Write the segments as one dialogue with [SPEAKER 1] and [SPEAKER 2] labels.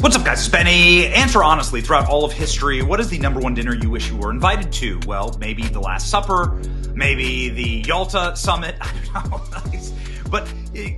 [SPEAKER 1] What's up, guys? It's Benny. Answer honestly, throughout all of history, what is the number one dinner you wish you were invited to? Well, maybe the Last Supper, maybe the Yalta Summit, I don't know. But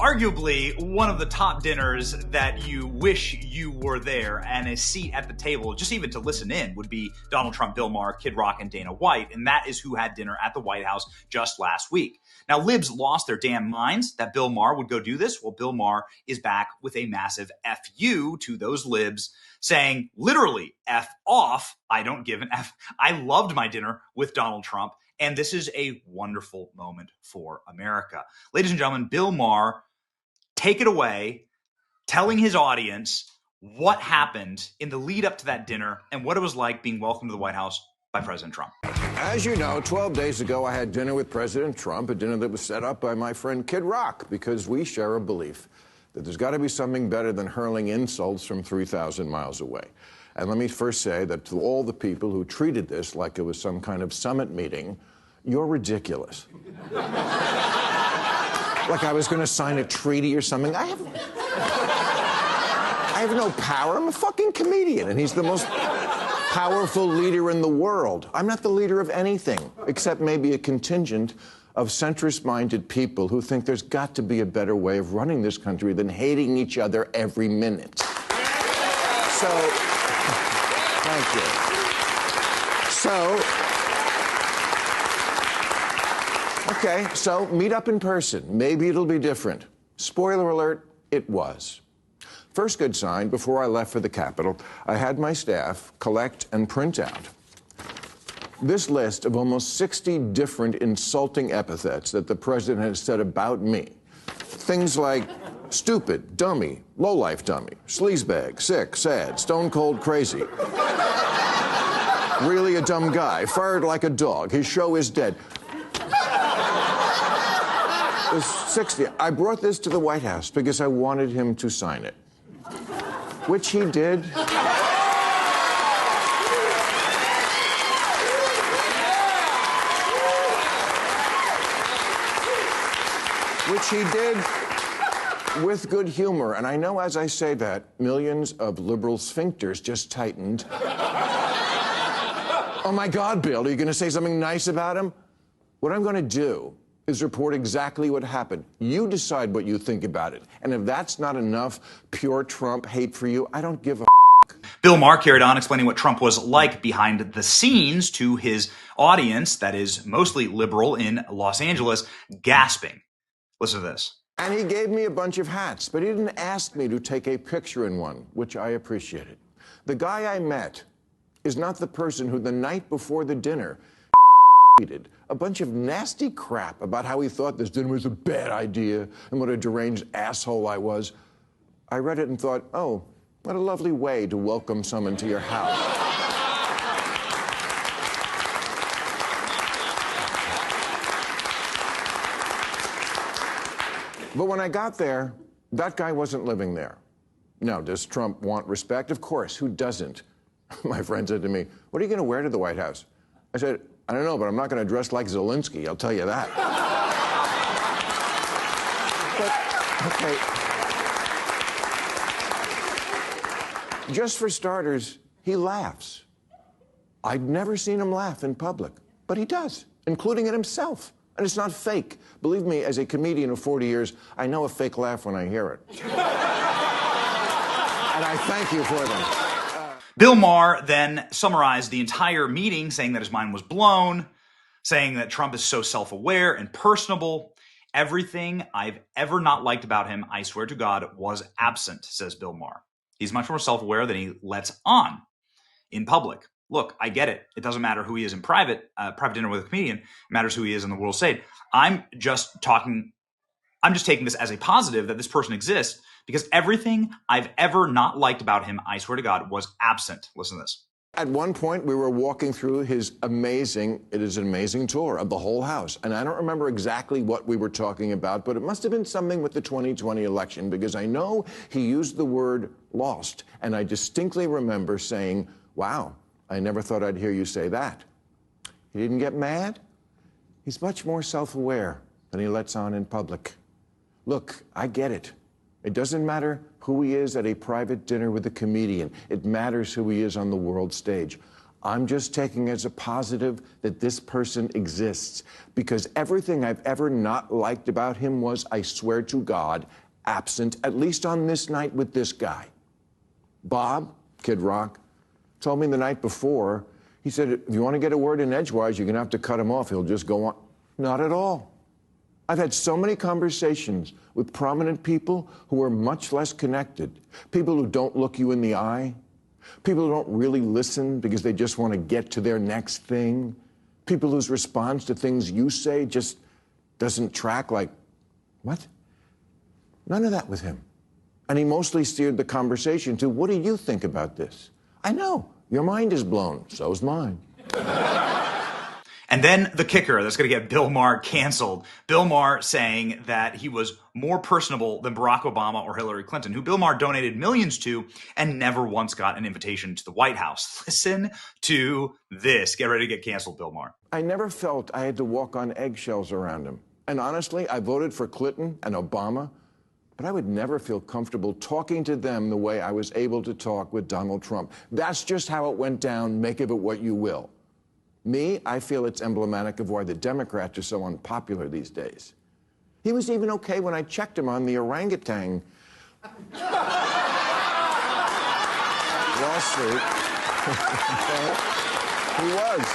[SPEAKER 1] arguably, one of the top dinners that you wish you were there and a seat at the table, just even to listen in, would be Donald Trump, Bill Maher, Kid Rock, and Dana White. And that is who had dinner at the White House just last week. Now, Libs lost their damn minds that Bill Maher would go do this. Well, Bill Maher is back with a massive FU to those Libs, saying literally, F off. I don't give an F. I loved my dinner with Donald Trump. And this is a wonderful moment for America. Ladies and gentlemen, Bill Maher, take it away, telling his audience what happened in the lead up to that dinner and what it was like being welcomed to the White House by President Trump.
[SPEAKER 2] As you know, 12 days ago, I had dinner with President Trump, a dinner that was set up by my friend Kid Rock, because we share a belief that there's got to be something better than hurling insults from 3,000 miles away. And let me first say that to all the people who treated this like it was some kind of summit meeting, you're ridiculous. Like I was going to sign a treaty or something. I have no power. I'm a fucking comedian, and he's the most powerful leader in the world. I'm not the leader of anything, except maybe a contingent of centrist-minded people who think there's got to be a better way of running this country than hating each other every minute. So, thank you. Okay, so meet up in person. Maybe it'll be different. Spoiler alert, it was. First good sign, before I left for the Capitol, I had my staff collect and print out this list of almost 60 different insulting epithets that the president has said about me. Things like stupid, dummy, lowlife dummy, sleazebag, sick, sad, stone cold crazy. Really a dumb guy, fired like a dog, his show is dead. It was 60. I brought this to the White House because I wanted him to sign it, which he did. Which he did with good humor. And I know as I say that, millions of liberal sphincters just tightened. Oh my God, Bill, are you going to say something nice about him? What I'm going to do is report exactly what happened. You decide what you think about it. And if that's not enough pure Trump hate for you, I don't give a
[SPEAKER 1] Bill Maher carried on explaining what Trump was like behind the scenes to his audience, that is mostly liberal in Los Angeles, gasping. Listen to this.
[SPEAKER 2] And he gave me a bunch of hats, but he didn't ask me to take a picture in one, which I appreciated. The guy I met is not the person who the night before the dinner a bunch of nasty crap about how he thought this dinner was a bad idea and what a deranged asshole I was. I read it and thought, oh, what a lovely way to welcome someone to your house. But when I got there, that guy wasn't living there. Now, does Trump want respect? Of course, who doesn't? My friend said to me, what are you going to wear to the White House? I said, I don't know, but I'm not going to dress like Zelensky, I'll tell you that. But, okay. Just for starters, he laughs. I've never seen him laugh in public, but he does, including at himself. And it's not fake. Believe me, as a comedian of 40 years, I know a fake laugh when I hear it. And I thank you for them.
[SPEAKER 1] Bill Maher then summarized the entire meeting, saying that his mind was blown, saying that Trump is so self-aware and personable. Everything I've ever not liked about him, I swear to God, was absent, says Bill Maher. He's much more self-aware than he lets on in public. Look, I get it. It doesn't matter who he is in private dinner with a comedian. It matters who he is in the world stage. I'm just taking this as a positive that this person exists, because everything I've ever not liked about him, I swear to God, was absent. Listen to this.
[SPEAKER 2] At one point, we were walking through it is an amazing tour of the whole house. And I don't remember exactly what we were talking about, but it must have been something with the 2020 election, because I know he used the word lost. And I distinctly remember saying, wow, I never thought I'd hear you say that. He didn't get mad. He's much more self-aware than he lets on in public. Look, I get it. It doesn't matter who he is at a private dinner with a comedian. It matters who he is on the world stage. I'm just taking as a positive that this person exists, because everything I've ever not liked about him was, I swear to God, absent, at least on this night with this guy. Bob, Kid Rock, told me the night before, he said, if you want to get a word in edgewise, you're going to have to cut him off. He'll just go on. Not at all. I've had so many conversations with prominent people who are much less connected, people who don't look you in the eye, people who don't really listen because they just want to get to their next thing, people whose response to things you say just doesn't track, like, what? None of that with him. And he mostly steered the conversation to, what do you think about this? I know, your mind is blown, so's mine.
[SPEAKER 1] And then the kicker that's going to get Bill Maher canceled. Bill Maher saying that he was more personable than Barack Obama or Hillary Clinton, who Bill Maher donated millions to and never once got an invitation to the White House. Listen to this. Get ready to get canceled, Bill Maher.
[SPEAKER 2] I never felt I had to walk on eggshells around him. And honestly, I voted for Clinton and Obama, but I would never feel comfortable talking to them the way I was able to talk with Donald Trump. That's just how it went down. Make of it what you will. Me, I feel it's emblematic of why the Democrats are so unpopular these days. He was even okay when I checked him on the orangutan lawsuit. He was.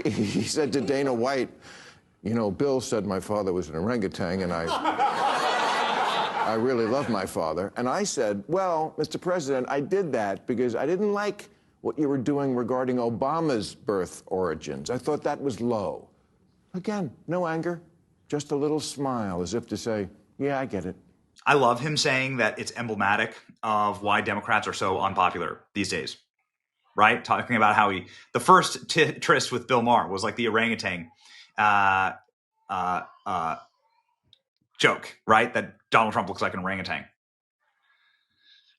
[SPEAKER 2] He said to Dana White, you know, Bill said my father was an orangutan, and I really love my father. And I said, well, Mr. President, I did that because I didn't like what you were doing regarding Obama's birth origins. I thought that was low. Again, no anger, just a little smile as if to say, yeah, I get it.
[SPEAKER 1] I love him saying that it's emblematic of why Democrats are so unpopular these days, right? Talking about how the first tryst with Bill Maher was like the orangutan joke, right? That Donald Trump looks like an orangutan.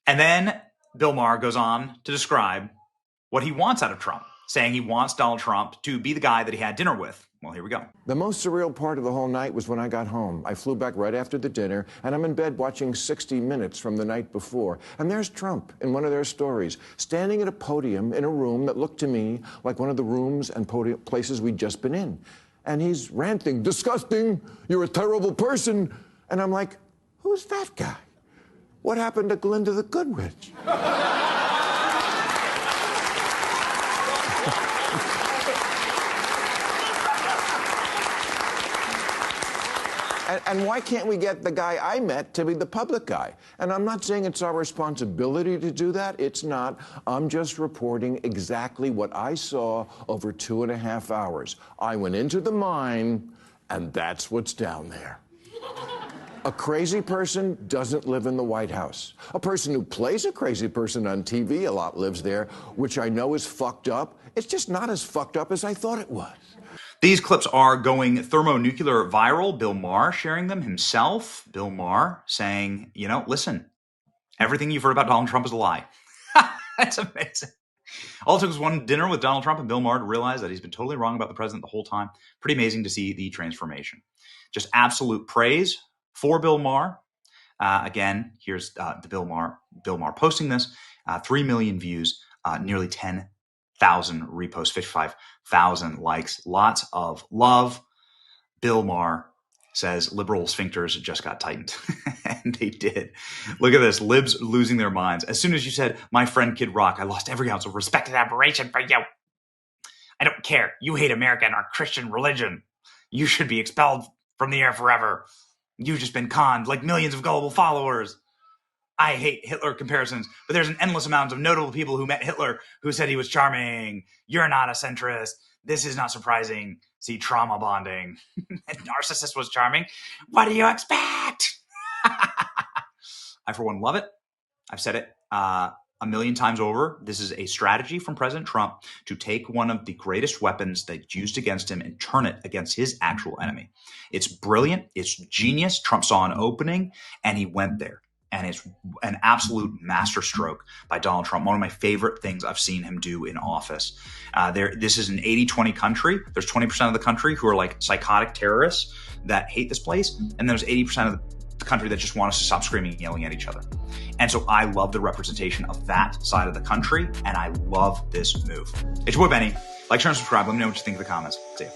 [SPEAKER 1] And then Bill Maher goes on to describe what he wants out of Trump, saying he wants Donald Trump to be the guy that he had dinner with. Well, here we go.
[SPEAKER 2] The most surreal part of the whole night was when I got home. I flew back right after the dinner, and I'm in bed watching 60 Minutes from the night before. And there's Trump in one of their stories, standing at a podium in a room that looked to me like one of the rooms and places we'd just been in. And he's ranting, disgusting, you're a terrible person. And I'm like, who's that guy? What happened to Glinda the Good Witch? And why can't we get the guy I met to be the public guy? And I'm not saying it's our responsibility to do that. It's not. I'm just reporting exactly what I saw over 2.5 hours. I went into the mine, and that's what's down there. A crazy person doesn't live in the White House. A person who plays a crazy person on TV a lot lives there, which I know is fucked up. It's just not as fucked up as I thought it was.
[SPEAKER 1] These clips are going thermonuclear viral. Bill Maher sharing them himself. Bill Maher saying, you know, listen, everything you've heard about Donald Trump is a lie. That's amazing. All it took was one dinner with Donald Trump and Bill Maher to realize that he's been totally wrong about the president the whole time. Pretty amazing to see the transformation. Just absolute praise for Bill Maher. Again, here's the Bill Maher posting this. 3 million views, nearly 10,000 reposts, 55,000 likes. Lots of love. Bill Maher says liberal sphincters just got tightened. And they did. Look at this. Libs losing their minds. As soon as you said, my friend Kid Rock, I lost every ounce of respect and admiration for you. I don't care. You hate America and our Christian religion. You should be expelled from the air forever. You've just been conned like millions of gullible followers. I hate Hitler comparisons, but there's an endless amount of notable people who met Hitler who said he was charming. You're not a centrist. This is not surprising. See, trauma bonding. Narcissist was charming. What do you expect? I, for one, love it. I've said it a million times over. This is a strategy from President Trump to take one of the greatest weapons that's used against him and turn it against his actual enemy. It's brilliant. It's genius. Trump saw an opening, and he went there. And it's an absolute masterstroke by Donald Trump. One of my favorite things I've seen him do in office. This is an 80-20 country. There's 20% of the country who are like psychotic terrorists that hate this place. And there's 80% of the country that just want us to stop screaming and yelling at each other. And so I love the representation of that side of the country. And I love this move. It's your boy Benny. Like, share, and subscribe. Let me know what you think in the comments. See ya.